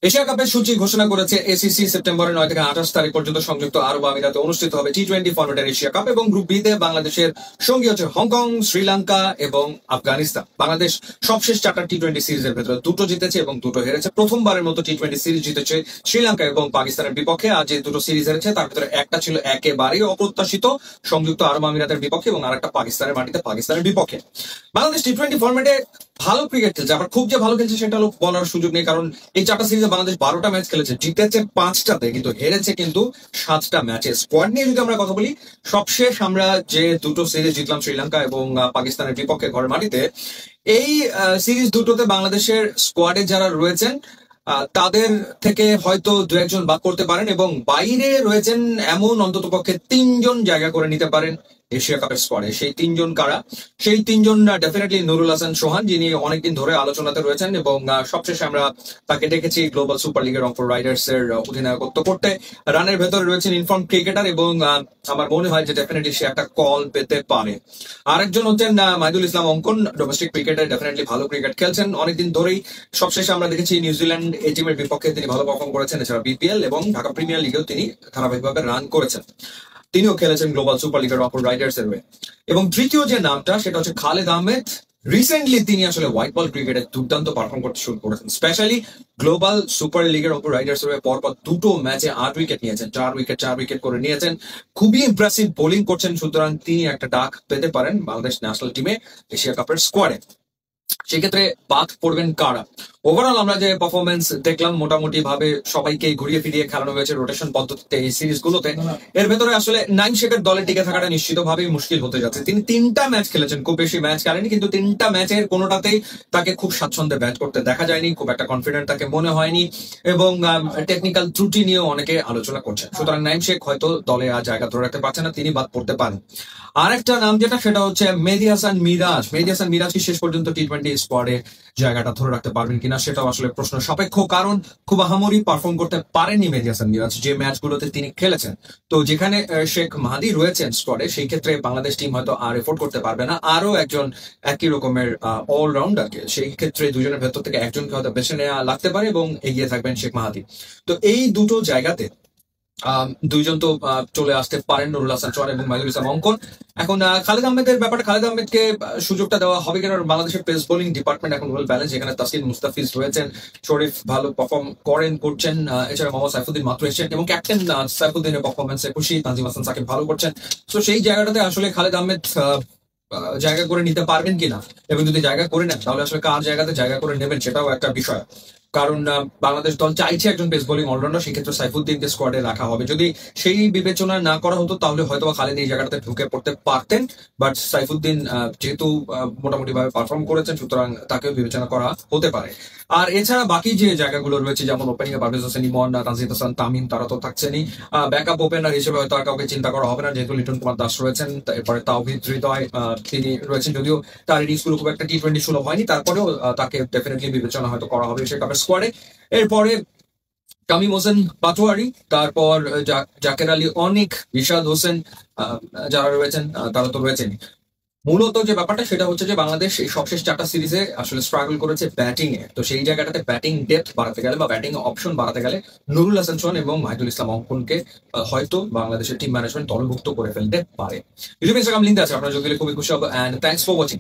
Asia কাপের সূচি ঘোষণা করেছে এসিসি। সেপ্টেম্বরের 9 থেকে 28 তারিখ পর্যন্ত সংযুক্ত আরব আমিরাতে অনুষ্ঠিত হবে টি-20 ফরম্যাটের এশিয়া কাপ। এবং গ্রুপ বি তে বাংলাদেশের সঙ্গী হচ্ছে হংকং, শ্রীলঙ্কা এবং আফগানিস্তান। বাংলাদেশ সবশেষ 4টা টি-20 সিরিজের ভেতরে দুটো জিতেছে এবং দুটো হেরেছে। প্রথমবারের মতো টি-20 সিরিজ জিতেছে শ্রীলঙ্কা এবং পাকিস্তানের বিপক্ষে। আর যে দুটো সিরিজ হেরেছে তার ভিতরে একটা ছিল একেবারেই অপ্রত্যাশিত, সংযুক্ত আরব আমিরাতের বিপক্ষে, এবং আরেকটা পাকিস্তানের মাটিতে পাকিস্তানের বিপক্ষে। বাংলাদেশ টি-20 ফরম্যাটে ভালো ক্রিকেট খেলছে, আবার খুব যে ভালো খেলছে সেটা বলার সুযোগ নেই, কারণ এই 4টা সিরিজে বাংলাদেশ 12টা ম্যাচ খেলেছে, জিতেছে 5টাতে, কিন্তু হেরেছে কিন্তু 7টা ম্যাচে। স্কোয়াড নিয়ে যদি আমরা কথা বলি, সবশেষ আমরা যে দুটো সিরিজ জিতলাম শ্রীলঙ্কা এবং পাকিস্তানের বিপক্ষে ঘরের মাটিতে, এই সিরিজ দুটোতে বাংলাদেশের স্কোয়াডে যারা রয়েছেন তাদের থেকে হয়তো দু একজন বাদ করতে পারেন, এবং বাইরে রয়েছেন এমন অন্ততপক্ষে 3জন জায়গা করে নিতে পারেন এশিয়া কাপের স্কোয়াডে। সেই 3জন কারা? সেই 3জন ডেফিনেটলি নুরুল হাসান সোহান, যিনি অনেকদিন ধরে আলোচনাতে রয়েছেন, এবং সবশেষে আমরা তাকে ডেকেছি গ্লোবাল সুপার লিগের রংপুর রাইডার্স এর অধিনায়কত্ব করতে। রানের ভেতরে রয়েছেন ইনফর্ম ক্রিকেটার, এবং আমার মনে হয় যে ডেফিনেটলি সে একটা কল পেতে পারে। আরেকজন হচ্ছেন মাহিদুল ইসলাম অঙ্কন, ডোমেস্টিক ক্রিকেটে ডেফিনেটলি ভালো ক্রিকেট খেলছেন অনেকদিন ধরেই। সবশেষে আমরা দেখেছি নিউজিল্যান্ড এই টিমের বিপক্ষে তিনি ভালো পারফর্ম করেছেন। এছাড়া বিপিএল এবং ঢাকা প্রিমিয়ার লিগেও তিনি ধারাবাহিকভাবে রান করেছেন। তিনিও খেলেছেন গ্লোবাল সুপার লিগের রংপুর রাইডার্স এর হয়ে। এবং তৃতীয় যে নামটা সেটা হচ্ছে খালেদ আহমেদ। রিসেন্টলি তিনি আসলে হোয়াইট বল ক্রিকেটে দুর্দান্ত পারফর্ম করতে শুরু করেছেন, স্পেশালি গ্লোবাল সুপার লিগের রংপুর রাইডার্স এর হয়ে পরপর দুটো ম্যাচে 8 উইকেট নিয়েছেন, 4 উইকেট করে নিয়েছেন। খুবই ইমপ্রেসিভ বোলিং করছেন, সুতরাং তিনি একটা ডাক পেতে পারেন বাংলাদেশ ন্যাশনাল টিমে এশিয়া কাপের স্কোয়াডে। সেক্ষেত্রে বাদ পড়বেন কারা? ওভারঅল আমরা যে পারফরমেন্স দেখলাম, মোটামুটি ভাবে সবাইকে ঘুরিয়ে ফিরিয়ে খেলানো হয়েছে রোটেশন পদ্ধতিতে এই সিরিজ গুলোতে। এর ভেতরে আসলে নাইম শেখের দলে টিকে থাকাটা নিশ্চিতভাবেই মুশকিল হতে যাচ্ছে। তিনি 3টা ম্যাচ খেলেছেন, খুব বেশি ম্যাচ খেলেনি, কিন্তু 3টা ম্যাচের কোনোটাতেই তাকে খুব স্বাচ্ছন্দ্যে ব্যাট করতে দেখা যায়নি, খুব একটা কনফিডেন্ট তাকে মনে হয়নি, এবং টেকনিক্যাল ত্রুটি নিয়েও অনেকে আলোচনা করছেন। সুতরাং নাইম শেখ হয়তো দলে আর জায়গা ধরে রাখতে পারছে না, তিনি বাদ পড়তে পারেন। আরেকটা নাম যেটা, সেটা হচ্ছে মেহেদী হাসান মিরাজ। মেহেদী হাসান মিরাজ কি শেষ পর্যন্ত টি-20 স্কোয়াডে জায়গাটা ধরে রাখতে পারবেন কিনা সেটাও আসলে প্রশ্ন সাপেক্ষ, কারণ খুব আহামরি পারফর্ম করতে পারেননি মেহেদী হাসান মিরাজ যে ম্যাচগুলোতে তিনি খেলেছেন। তো যেখানে শেখ মাহাদি রয়েছেন স্কোয়াডে, সেই ক্ষেত্রে বাংলাদেশ টিম হয়তো আর এফোর্ড করতে পারবে না আরো একজন একই রকমের অলরাউন্ডারকে। সেই ক্ষেত্রে দুজনের ভেতর থেকে একজনকে হয়তো বেছে নেওয়া লাগতে পারে, এবং এগিয়ে থাকবেন শেখ মাহাদি। তো এই দুটো জায়গাতে দুইজন তো চলে আসতে পারেন, নুরুল হাসান সোহান এবং মাহিদুল ইসলাম অঙ্কন। এখন খালেদ আহমেদের ব্যাপারে, খালেদ আহমেদকে সুযোগটা দেওয়া হবে কিনা? বাংলাদেশের পেস বোলিং ডিপার্টমেন্ট এখন ওয়েল ব্যালেন্স, যেখানে তাসকিন মুস্তাফিজ রয়েছেন, শরীফ ভালো পারফর্ম করছেন, এছাড়া মোহাম্মদ সাইফুদ্দিন মাত্র এসেছেন, এবং ক্যাপ্টেন সাইফুদ্দিনের পারফরমেন্সে খুশি, তানজিম হাসান সাকিব ভালো করছেন। তো সেই জায়গাটাতে আসলে খালেদ আহমেদ জায়গা করে নিতে পারবেন কিনা, এবং যদি জায়গা করে নেন তাহলে আসলে কার জায়গাতে জায়গা করে নেবেন সেটাও একটা বিষয়। কারণ বাংলাদেশ দল চাইছে একজন পেস বোলিং অলরাউন্ডার, সেক্ষেত্রে সাইফুদ্দিনকে স্কোয়াডে রাখা হবে। যদি সেই বিবেচনা না করা হতো তাহলে হয়তো খালেদ এই জায়গাটাতে ঢুকে পড়তে পারতেন, বাট সাইফুদ্দিন যেহেতু মোটামুটি ভাবে পারফর্ম করেছেন, সুতরাং তাকেও বিবেচনা করা হতে পারে। আর এছাড়া বাকি যে জায়গাগুলো রয়েছে, যেমন ওপেনিং এ পারভেজ হোসেন ইমন, তানজিদ হাসান তামিম, তারা তো থাকছেনই। ব্যাকআপ ওপেনার হিসেবে হয়তো আর কাউকে চিন্তা করা হবে না, যেহেতু লিটন কুমার দাস রয়েছেন। এরপরে তাওহিদ হৃদয় তিনি রয়েছেন, যদিও তার ইনিংস গুলো খুব একটা টি-20 সুলভ হয়নি, তারপরেও তাকে ডেফিনেটলি বিবেচনা হয়তো করা হবে এশিয়া কাপের স্কোয়াডে। এরপরে তামিম হোসেন পাটোয়ারি, তারপর জাকের আলী অনিক, ইশাদ হোসেন, যারা রয়েছেন তারা তো রয়েছেন। মূলত যে ব্যাপারটা সেটা হচ্ছে যে বাংলাদেশ এই সবশেষ 4টা সিরিজে আসলে স্ট্রাগল করেছে ব্যাটিং এ। তো সেই জায়গাটাতে ব্যাটিং ডেপথ বাড়াতে গেলে বা ব্যাটিং অপশন বাড়াতে গেলে নুরুল হাসান সোহান এবং মাহিদুল ইসলাম অঙ্কনকে হয়তো বাংলাদেশের টিম ম্যানেজমেন্ট দলভুক্ত করে ফেলতে পারে। ইউটিউব ইনস্টাগ্রাম লিঙ্ক আছে, আপনারা যদি খুবই খুশি হবো। And thanks for watching.